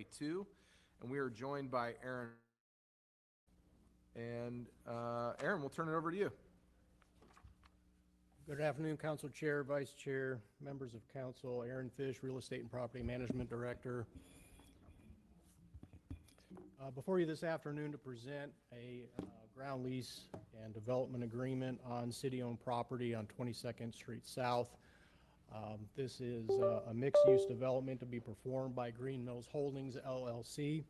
2, and we are joined by Aaron. And Aaron, we'll turn it over to you. Good afternoon, Council Chair, Vice Chair, members of Council. Aaron Fish, Real Estate and Property Management Director. Before you this afternoon to present a ground lease and development agreement on city-owned property on 22nd Street South. This is a mixed-use development to be performed by Green Mills Holdings, LLC.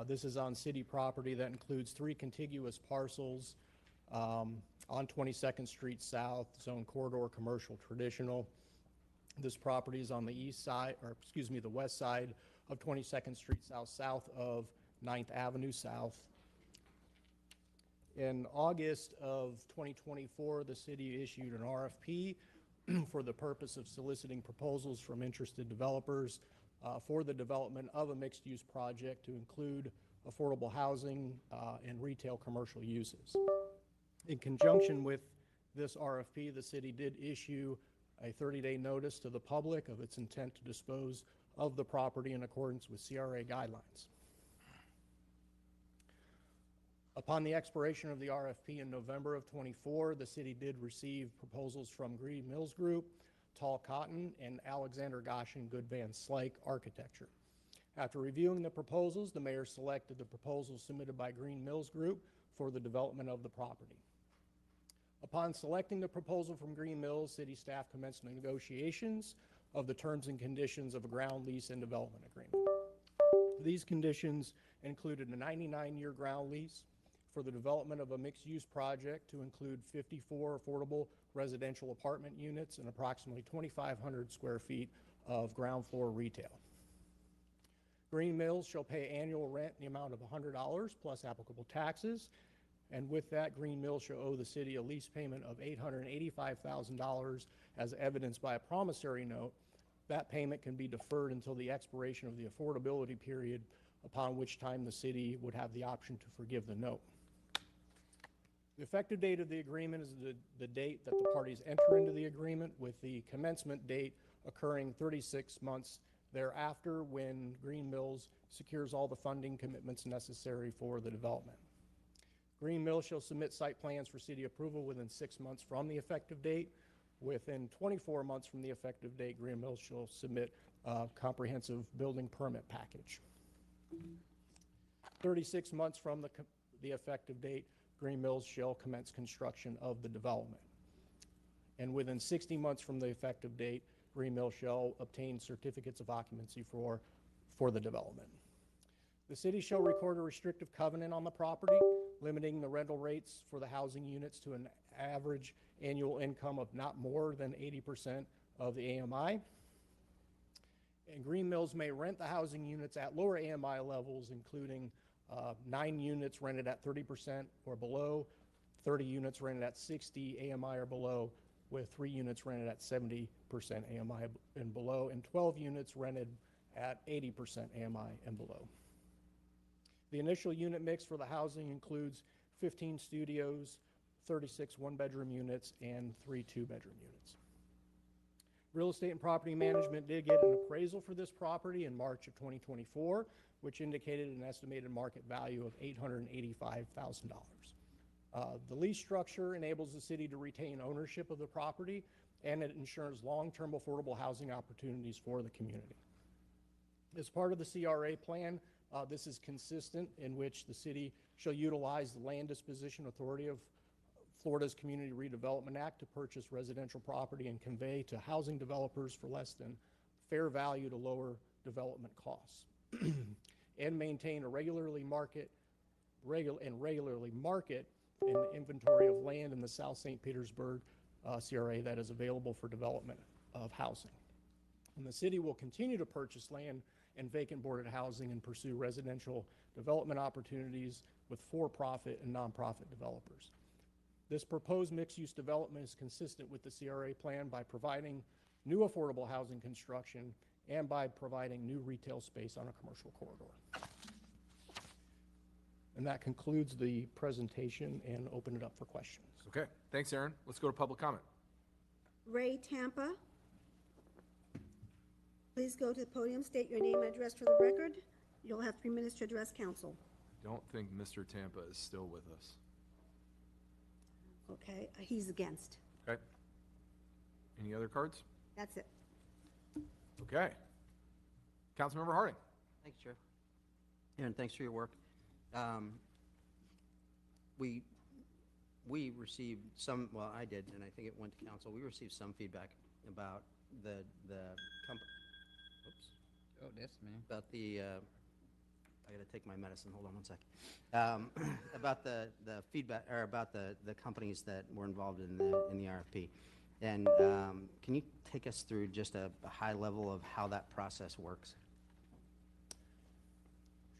This is on city property that includes 3 contiguous parcels on 22nd Street South, Zone Corridor Commercial Traditional. This property is on the the west side of 22nd Street South, south of 9th Avenue South. In August of 2024, the city issued an RFP for the purpose of soliciting proposals from interested developers for the development of a mixed-use project to include affordable housing and retail commercial uses. In conjunction with this RFP, the city did issue a 30-day notice to the public of its intent to dispose of the property in accordance with CRA guidelines. Upon the expiration of the RFP in November of 24, the city did receive proposals from Green Mills Group, Tall Cotton, and Alexander Goshen Good Van Slyke Architecture. After reviewing the proposals, the mayor selected the proposal submitted by Green Mills Group for the development of the property. Upon selecting the proposal from Green Mills, city staff commenced negotiations of the terms and conditions of a ground lease and development agreement. These conditions included a 99-year ground lease for the development of a mixed-use project to include 54 affordable residential apartment units and approximately 2,500 square feet of ground floor retail. Green Mills shall pay annual rent in the amount of $100 plus applicable taxes, and with that, Green Mills shall owe the city a lease payment of $885,000 as evidenced by a promissory note. That payment can be deferred until the expiration of the affordability period, upon which time the city would have the option to forgive the note. The effective date of the agreement is the date that the parties enter into the agreement, with the commencement date occurring 36 months thereafter, when Green Mills secures all the funding commitments necessary for the development. Green Mills shall submit site plans for city approval within 6 months from the effective date. Within 24 months from the effective date, Green Mills shall submit a comprehensive building permit package. 36 months from the effective date, Green Mills shall commence construction of the development. And within 60 months from the effective date, Green Mills shall obtain certificates of occupancy for the development. The city shall record a restrictive covenant on the property, limiting the rental rates for the housing units to an average annual income of not more than 80% of the AMI. And Green Mills may rent the housing units at lower AMI levels, including 9 units rented at 30% or below, 30 units rented at 60 AMI or below, with 3 units rented at 70% AMI and below, and 12 units rented at 80% AMI and below. The initial unit mix for the housing includes 15 studios, 36 one-bedroom units, and 3 two-bedroom units. Real Estate and Property Management did get an appraisal for this property in March of 2024, which indicated an estimated market value of $885,000. The lease structure enables the city to retain ownership of the property, and it ensures long-term affordable housing opportunities for the community. As part of the CRA plan, this is consistent, in which the city shall utilize the Land Disposition Authority of Florida's Community Redevelopment Act to purchase residential property and convey to housing developers for less than fair value to lower development costs, and maintain a regularly market an inventory of land in the South St. Petersburg CRA that is available for development of housing. And the city will continue to purchase land and vacant boarded housing and pursue residential development opportunities with for-profit and nonprofit developers. This proposed mixed-use development is consistent with the CRA plan by providing new affordable housing construction and by providing new retail space on a commercial corridor. And that concludes the presentation, and open it up for questions. Okay, thanks, Aaron. Let's go to public comment. Ray Tampa. Please go to the podium, state your name and address for the record. You'll have 3 minutes to address council. Don't think Mr. Tampa is still with us. Okay, he's against. Okay. Any other cards? That's it. Okay. Councilmember Harding. Thanks, Chair. Aaron, thanks for your work. We received some, well, I did, and I think it went to council. We received some feedback about the company. Oops. Oh, that's me. About the, I gotta take my medicine, hold on one second. About the feedback, or about the companies that were involved in the RFP. And can you take us through just a high level of how that process works?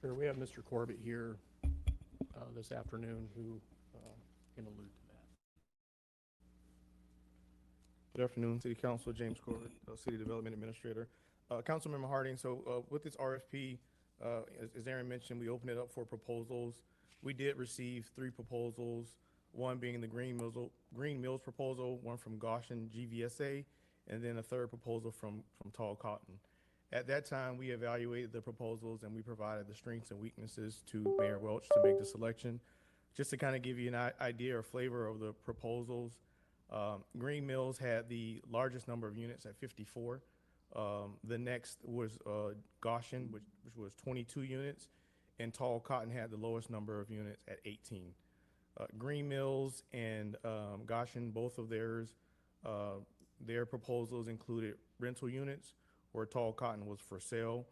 Sure, we have Mr. Corbett here this afternoon who can allude to that. Good afternoon, City Council. James Corbett, City Development Administrator. Councilmember Harding, so with this RFP, as Aaron mentioned, we opened it up for proposals. We did receive 3 proposals, one being the Green Mills proposal, one from Goshen GVSA, and then a third proposal from Tall Cotton. At that time, we evaluated the proposals and we provided the strengths and weaknesses to Mayor Welch to make the selection. Just to kind of give you an idea or flavor of the proposals, Green Mills had the largest number of units at 54. The next was Goshen, which was 22 units, and Tall Cotton had the lowest number of units at 18. Green Mills and Goshen, both of their proposals included rental units, where Tall Cotton was for sale.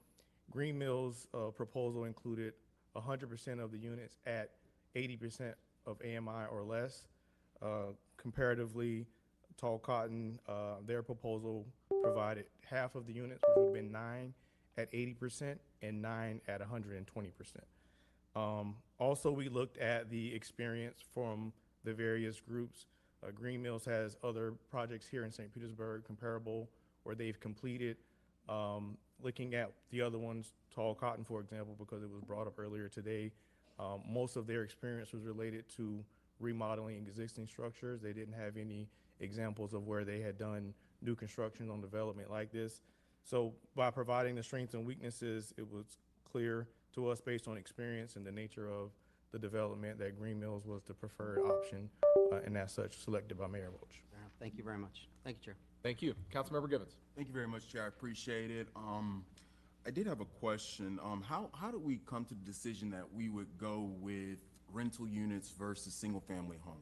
Green Mills' proposal included 100% of the units at 80% of AMI or less. Comparatively, Tall Cotton, their proposal provided half of the units, which would have been 9 at 80% and 9 at 120%. Also, we looked at the experience from the various groups. Green Mills has other projects here in St. Petersburg comparable where they've completed. Looking at the other ones, Tall Cotton, for example, because it was brought up earlier today, most of their experience was related to remodeling existing structures. They didn't have any examples of where they had done new construction on development like this. So by providing the strengths and weaknesses, it was clear to us based on experience and the nature of the development that Green Mills was the preferred option, and as such selected by Mayor Welch. Thank you very much. Thank you, Chair. Thank you. Councilmember Givens. Thank you very much, Chair. I appreciate it. I did have a question. How did we come to the decision that we would go with rental units versus single-family homes?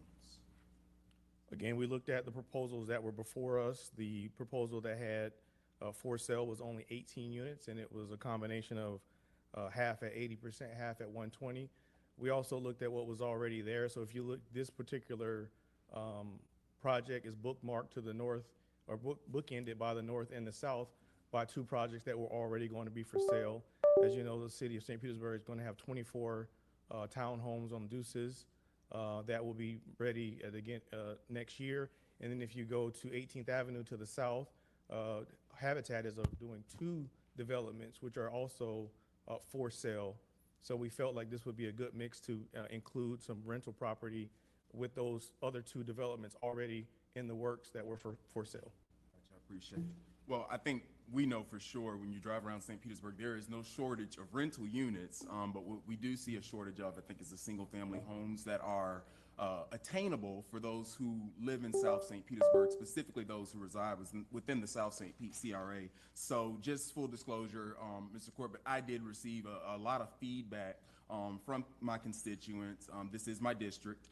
Again, we looked at the proposals that were before us. The proposal that had for sale was only 18 units, and it was a combination of half at 80%, half at 120. We also looked at what was already there. So if you look, this particular project is bookmarked to the north, or bookended by the north and the south by 2 projects that were already going to be for sale. As you know, the city of St. Petersburg is going to have 24 townhomes on Deuces that will be ready next year. And then if you go to 18th Avenue to the south, Habitat is doing 2 developments which are also for sale. So we felt like this would be a good mix to include some rental property with those other 2 developments already in the works that were for sale. Gotcha, I appreciate it. Well, I think we know for sure when you drive around St. Petersburg, there is no shortage of rental units, but what we do see a shortage of, I think, is the single-family homes that are attainable for those who live in South St. Petersburg, specifically those who reside within the South St. Pete CRA. So just full disclosure, Mr. Corbett, I did receive a lot of feedback from my constituents. This is my district.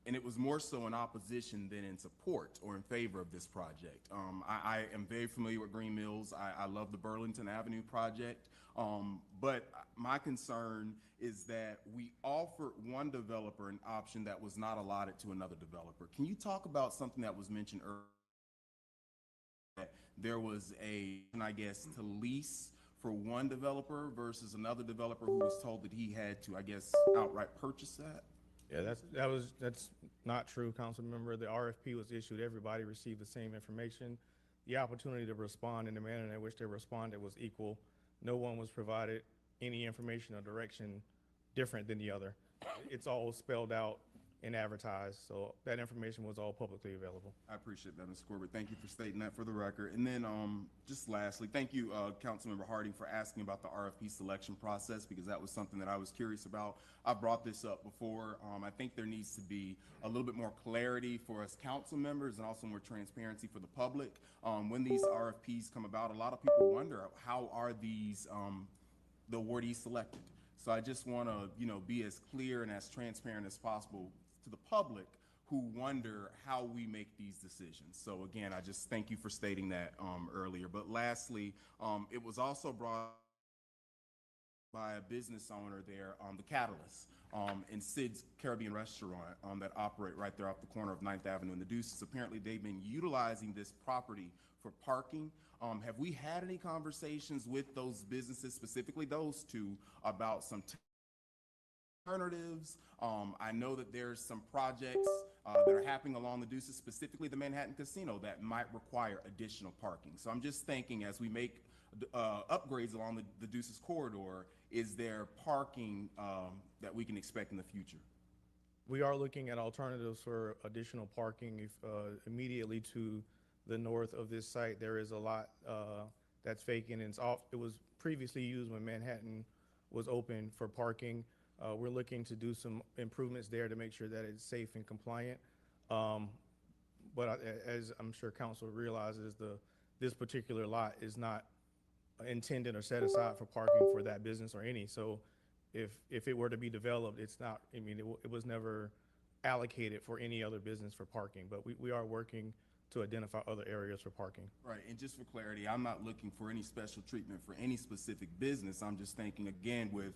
And it was more so in opposition than in support or in favor of this project. I am very familiar with Green Mills. I love the Burlington Avenue project. But my concern is that we offered one developer an option that was not allotted to another developer. Can you talk about something that was mentioned earlier? That there was I guess, to lease for one developer versus another developer who was told that he had to, I guess, outright purchase that? Yeah, that's not true, council member. The RFP was issued, everybody received the same information. The opportunity to respond in the manner in which they responded was equal. No one was provided any information or direction different than the other. It's all spelled out and advertised. So that information was all publicly available. I appreciate that, Mr. Corbett. Thank you for stating that for the record. And then, just lastly, thank you, Councilmember Harding, for asking about the RFP selection process, because that was something that I was curious about. I brought this up before. I think there needs to be a little bit more clarity for us council members and also more transparency for the public. When these RFPs come about, a lot of people wonder, how are these, the awardees selected? So I just want to, be as clear and as transparent as possible to the public who wonder how we make these decisions. So again, I just thank you for stating that earlier. But lastly, it was also brought by a business owner there, the Catalyst, and Sid's Caribbean Restaurant that operate right there off the corner of 9th Avenue and the Deuces. Apparently, they've been utilizing this property for parking. Have we had any conversations with those businesses, specifically those two, about some alternatives? I know that there's some projects that are happening along the Deuces, specifically the Manhattan Casino, that might require additional parking. So I'm just thinking, as we make upgrades along the Deuces corridor, is there parking that we can expect in the future? We are looking at alternatives for additional parking. If immediately to the north of this site, there is a lot that's vacant, and it was previously used when Manhattan was open for parking. We're looking to do some improvements there to make sure that it's safe and compliant. But as I'm sure council realizes, this particular lot is not intended or set aside for parking for that business or any. So if it were to be developed, it's not, it was never allocated for any other business for parking, but we are working to identify other areas for parking. Right, and just for clarity, I'm not looking for any special treatment for any specific business. I'm just thinking, again, with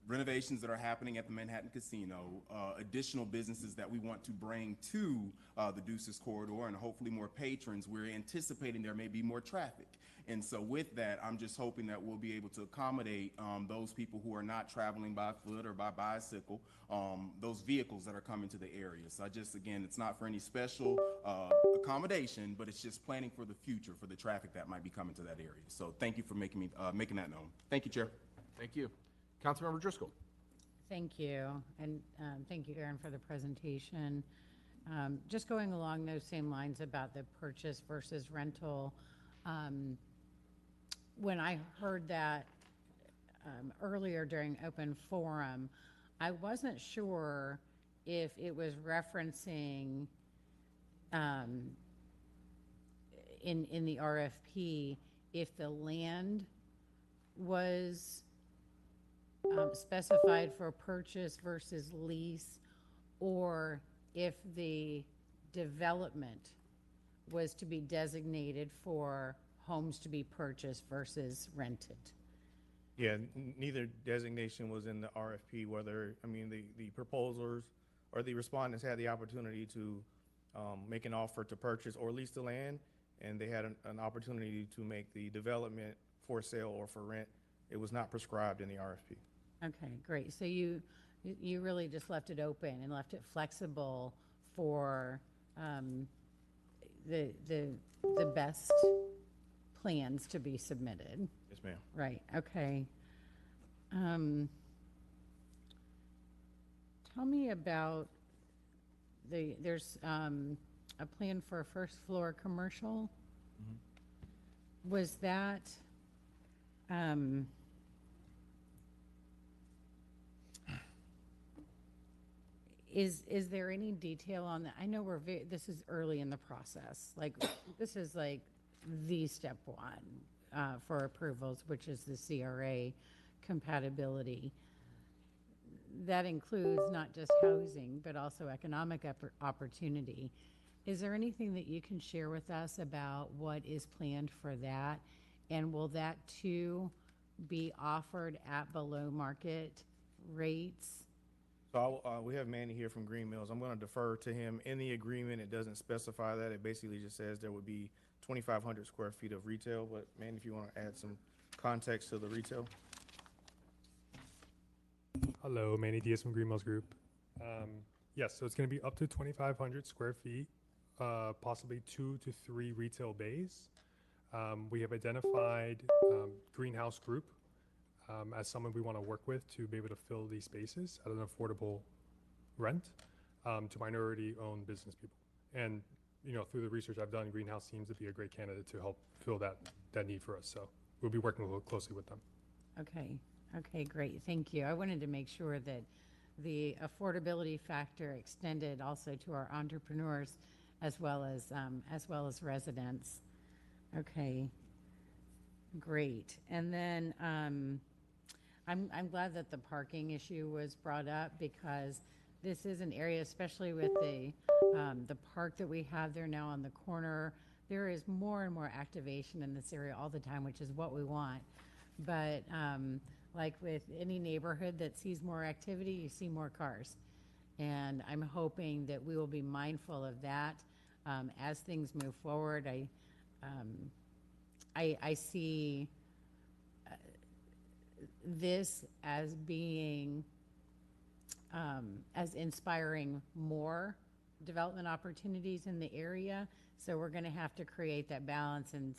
renovations that are happening at the Manhattan Casino, additional businesses that we want to bring to the Deuces corridor, and hopefully more patrons, we're anticipating there may be more traffic. And so with that, I'm just hoping that we'll be able to accommodate those people who are not traveling by foot or by bicycle, those vehicles that are coming to the area. So I just, again, it's not for any special accommodation, but it's just planning for the future for the traffic that might be coming to that area. So thank you for making that known. Thank you, Chair. Thank you. Councilmember Driscoll. Thank you, and thank you, Aaron, for the presentation. Just going along those same lines about the purchase versus rental, when I heard that earlier during open forum, I wasn't sure if it was referencing in the RFP if the land was specified for purchase versus lease, or if the development was to be designated for homes to be purchased versus rented. Yeah, neither designation was in the RFP, whether, the proposers or the respondents had the opportunity to make an offer to purchase or lease the land, and they had an opportunity to make the development for sale or for rent. It was not prescribed in the RFP. Okay, great. So you really just left it open and left it flexible for the best plans to be submitted. Yes, ma'am. Right, okay. Tell me about there's a plan for a first floor commercial. Was that, is there any detail on that? I know this is early in the process. Like, this is like the step one for approvals, which is the CRA compatibility. That includes not just housing, but also economic opportunity. Is there anything that you can share with us about what is planned for that? And will that too be offered at below market rates? So we have Manny here from Green Mills. I'm going to defer to him. In the agreement, it doesn't specify that. It basically just says there would be 2,500 square feet of retail. But Manny, if you want to add some context to the retail. Hello, Manny Diaz from Green Mills Group. Yes, so it's going to be up to 2,500 square feet, possibly 2 to 3 retail bays. We have identified Greenhouse Group as someone we want to work with to be able to fill these spaces at an affordable rent. to minority-owned business people. And, through the research I've done, Greenhouse seems to be a great candidate to help fill that need for us. So we'll be working a little closely with them. Okay, great, thank you. I wanted to make sure that the affordability factor extended also to our entrepreneurs as well as residents. Okay, great. And then I'm glad that the parking issue was brought up, because this is an area, especially with the park that we have there now on the corner. There is more and more activation in this area all the time, which is what we want. But like with any neighborhood that sees more activity, you see more cars. And I'm hoping that we will be mindful of that as things move forward. I see this as being, as inspiring more development opportunities in the area. So we're going to have to create that balance and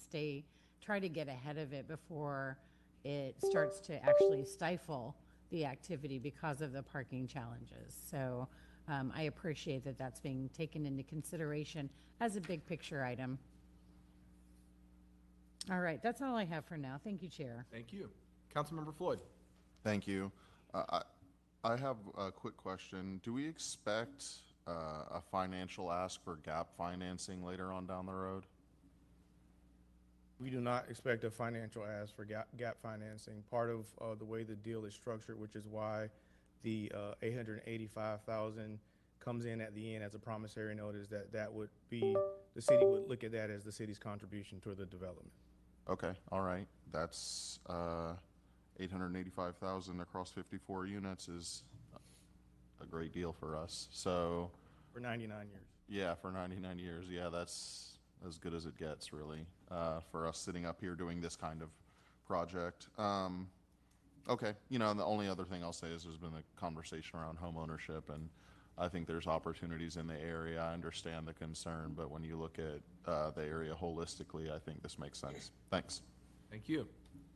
try to get ahead of it before it starts to actually stifle the activity because of the parking challenges. So I appreciate that that's being taken into consideration as a big picture item. All right, that's all I have for now. Thank you, Chair. Thank you. Councilmember Floyd. Thank you. I have a quick question. Do we expect a financial ask for gap financing later on down the road? We do not expect a financial ask for gap financing. Part of the way the deal is structured, which is why the $885,000 comes in at the end as a promissory note, is that would be, the city would look at that as the city's contribution to the development. Okay, all right. That's $885,000 across 54 units is a great deal for us. So For 99 years. yeah, for 99 years, yeah, that's as good as it gets, really, for us sitting up here doing this kind of project. Okay, the only other thing I'll say is there's been a conversation around home ownership, and I think there's opportunities in the area. I understand the concern, but when you look at the area holistically, I think this makes sense. Thanks. Thank you.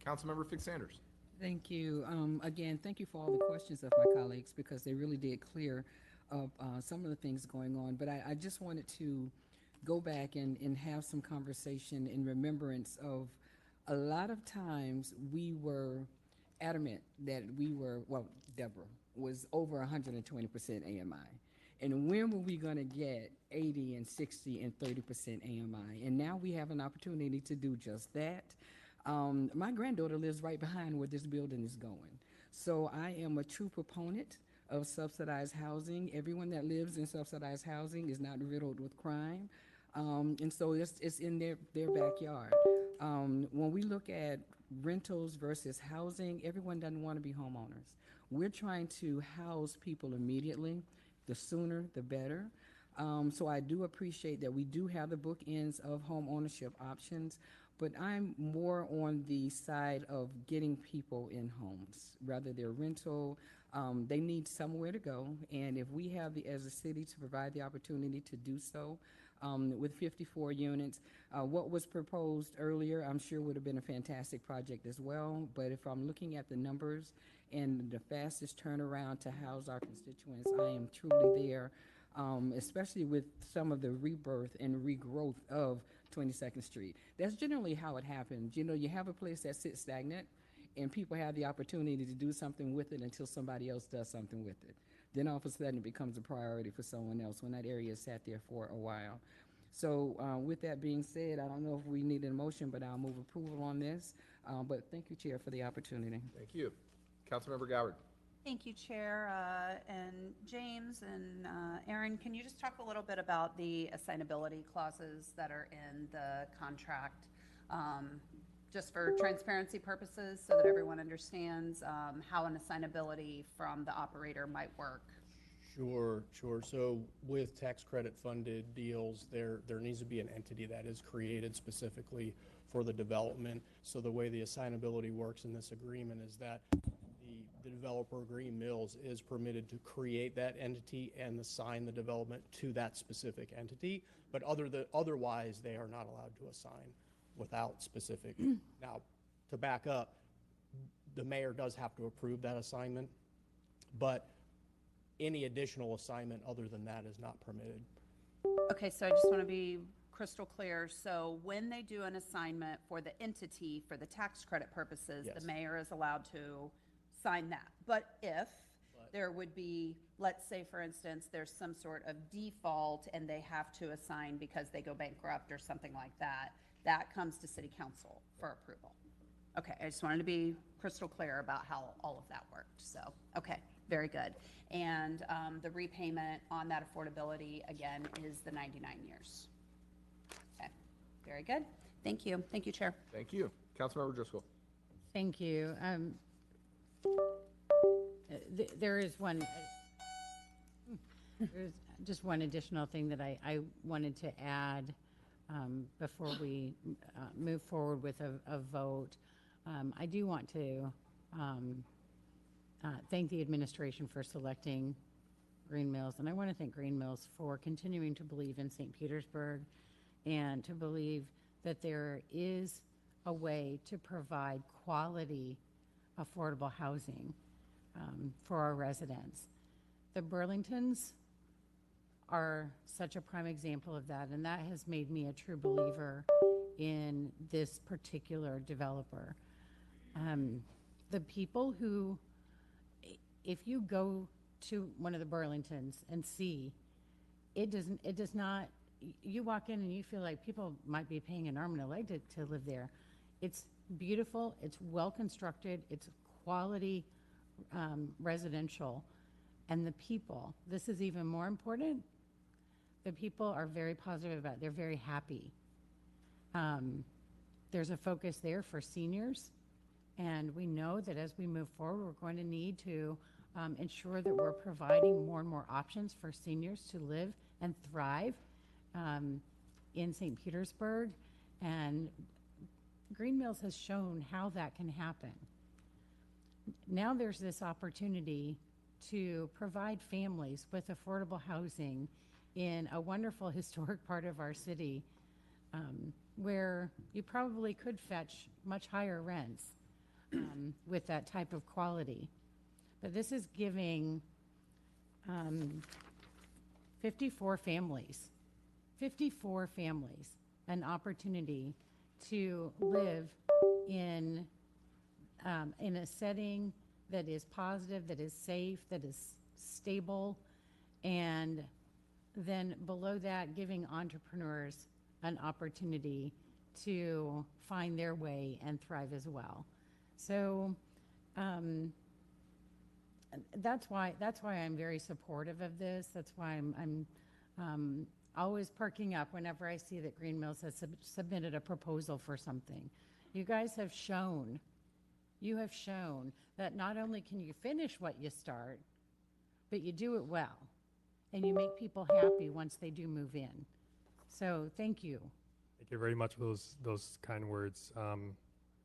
Councilmember Fix Sanders. Thank you. Again, thank you for all the questions of my colleagues, because they really did clear up some of the things going on. But I just wanted to go back and have some conversation in remembrance of a lot of times we were adamant that Deborah was over 120% AMI. And when were we going to get 80 and 60 and 30% AMI? And now we have an opportunity to do just that. My granddaughter lives right behind where this building is going. So I am a true proponent of subsidized housing. Everyone that lives in subsidized housing is not riddled with crime. And so it's in their backyard. When we look at rentals versus housing, everyone doesn't want to be homeowners. We're trying to house people immediately. The sooner, the better. So I do appreciate that we do have the bookends of home ownership options, but I'm more on the side of getting people in homes, rather they're rental. They need somewhere to go, and if we have as a city to provide the opportunity to do so, with 54 units, what was proposed earlier, I'm sure would have been a fantastic project as well, but if I'm looking at the numbers and the fastest turnaround to house our constituents, I am truly there, especially with some of the rebirth and regrowth of 22nd Street. That's generally how it happens. You have a place that sits stagnant, and people have the opportunity to do something with it until somebody else does something with it. Then all of a sudden it becomes a priority for someone else when that area sat there for a while. So with that being said, I don't know if we need a motion, but I'll move approval on this. But thank you, Chair, for the opportunity. Thank you. Councilmember Goward. Thank you, Chair. And James and Aaron, can you just talk a little bit about the assignability clauses that are in the contract, just for transparency purposes, so that everyone understands how an assignability from the operator might work? Sure. So with tax credit funded deals, there needs to be an entity that is created specifically for the development. So the way the assignability works in this agreement is that the developer, Green Mills, is permitted to create that entity and assign the development to that specific entity. But otherwise, they are not allowed to assign without specific. Now, to back up, the mayor does have to approve that assignment, but any additional assignment other than that is not permitted. Okay, so I just want to be crystal clear. So when they do an assignment for the entity for the tax credit purposes, the Yes. mayor is allowed to sign that. But if there would be, let's say, for instance, there's some sort of default and they have to assign because they go bankrupt or something like that, that comes to city council for approval. Okay, I just wanted to be crystal clear about how all of that worked. So, okay, very good. And the repayment on that affordability, again, is the 99 years. Okay, very good. Thank you. Thank you, Chair. Thank you. Councilmember Driscoll. Thank you. There is one, there's just one additional thing that I wanted to add before we move forward with a vote. I do want to thank the administration for selecting Green Mills, and I want to thank Green Mills for continuing to believe in St. Petersburg and to believe that there is a way to provide quality, affordable housing for our residents. The Burlingtons are such a prime example of that, and that has made me a true believer in this particular developer. The people who, if you go to one of the Burlingtons and see, it does not, you walk in and you feel like people might be paying an arm and a leg to live there. It's beautiful, it's well constructed, it's quality residential, and the people, this is even more important, the people are very positive about it. They're very happy. There's a focus there for seniors, and we know that as we move forward, we're going to need to ensure that we're providing more and more options for seniors to live and thrive in St. Petersburg, and Green Mills has shown how that can happen. Now there's this opportunity to provide families with affordable housing in a wonderful historic part of our city where you probably could fetch much higher rents with that type of quality. But this is giving 54 families an opportunity to live in a setting that is positive, that is safe, that is stable, and then below that, giving entrepreneurs an opportunity to find their way and thrive as well. So that's why I'm very supportive of this. That's why I'm always perking up whenever I see that Green Mills has submitted a proposal for something. You guys have shown, that not only can you finish what you start, but you do it well, and you make people happy once they do move in. So thank you. Thank you very much for those kind words.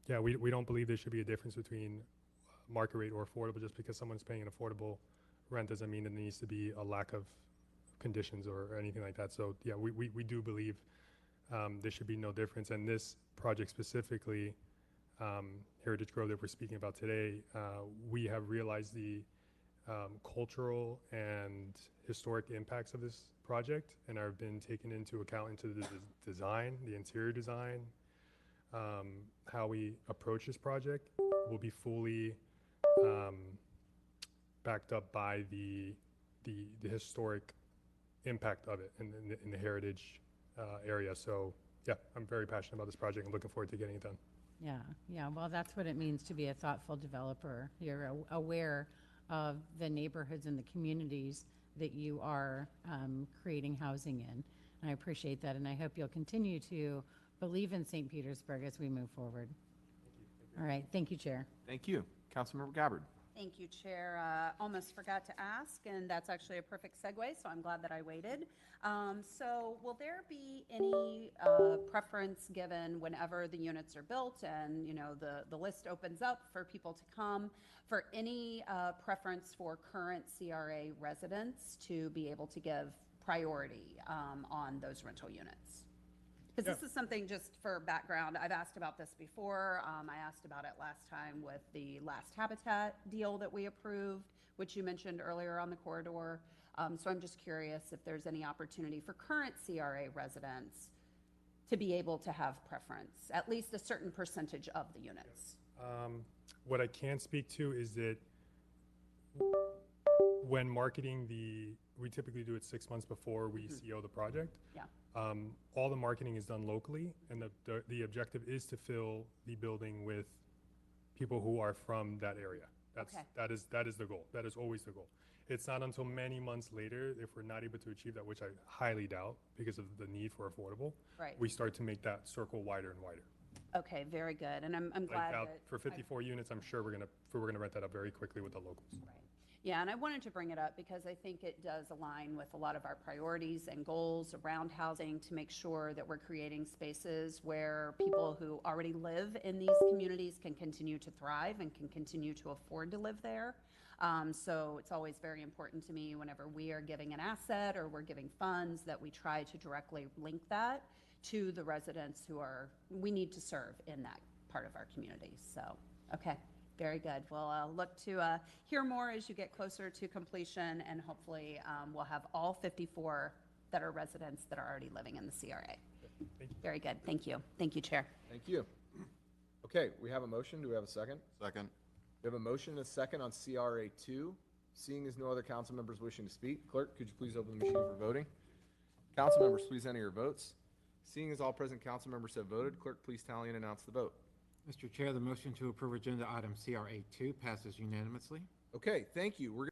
Yeah, we don't believe there should be a difference between market rate or affordable. Just because someone's paying an affordable rent doesn't mean there needs to be a lack of conditions or anything like that. So yeah, we do believe there should be no difference. And this project specifically, Heritage Grove that we're speaking about today, we have realized the cultural and historic impacts of this project and have been taken into account into the design, the interior design, how we approach this project will be fully backed up by the historic impact of it in the heritage area. So yeah, I'm very passionate about this project and looking forward to getting it done. Yeah, well, that's what it means to be a thoughtful developer. You're aware of the neighborhoods and the communities that you are creating housing in. And I appreciate that, and I hope you'll continue to believe in St. Petersburg as we move forward. All right, thank you, Chair. Thank you. Councilmember Gabbard. Thank you, Chair. Almost forgot to ask, and that's actually a perfect segue, so I'm glad that I waited. So will there be any preference given whenever the units are built and, you know, the list opens up for people to come, for any preference for current CRA residents to be able to give priority on those rental units? Because this is something, just for background, I've asked about this before. I asked about it last time with the last Habitat deal that we approved, which you mentioned earlier on the corridor. So I'm just curious if there's any opportunity for current CRA residents to be able to have preference, at least a certain percentage of the units. What I can speak to is that when marketing we typically do it 6 months before we CO the project. Yeah. All the marketing is done locally, and the objective is to fill the building with people who are from that area. Okay. That is the goal. That is always the goal. It's not until many months later, if we're not able to achieve that, which I highly doubt because of the need for affordable, Right. we start to make that circle wider and wider. Okay, very good. And I'm Like glad out that. for 54 units, I'm sure we're gonna rent that up very quickly with the locals. Right. Yeah, and I wanted to bring it up because I think it does align with a lot of our priorities and goals around housing to make sure that we're creating spaces where people who already live in these communities can continue to thrive and can continue to afford to live there. So it's always very important to me whenever we are giving an asset or we're giving funds that we try to directly link that to the residents we need to serve in that part of our community. So, okay. Very good. Well, I'll look to hear more as you get closer to completion, and hopefully we'll have all 54 that are residents that are already living in the CRA. Thank you. Very good. Thank you. Thank you, Chair. Thank you. Okay, we have a motion. Do we have a second? Second. We have a motion and a second on CRA 2. Seeing as no other council members wishing to speak, clerk, could you please open the machine for voting? Council members, please enter your votes. Seeing as all present council members have voted, clerk, please tally and announce the vote. Mr. Chair, the motion to approve agenda item CRA 2 passes unanimously. Okay, thank you. We're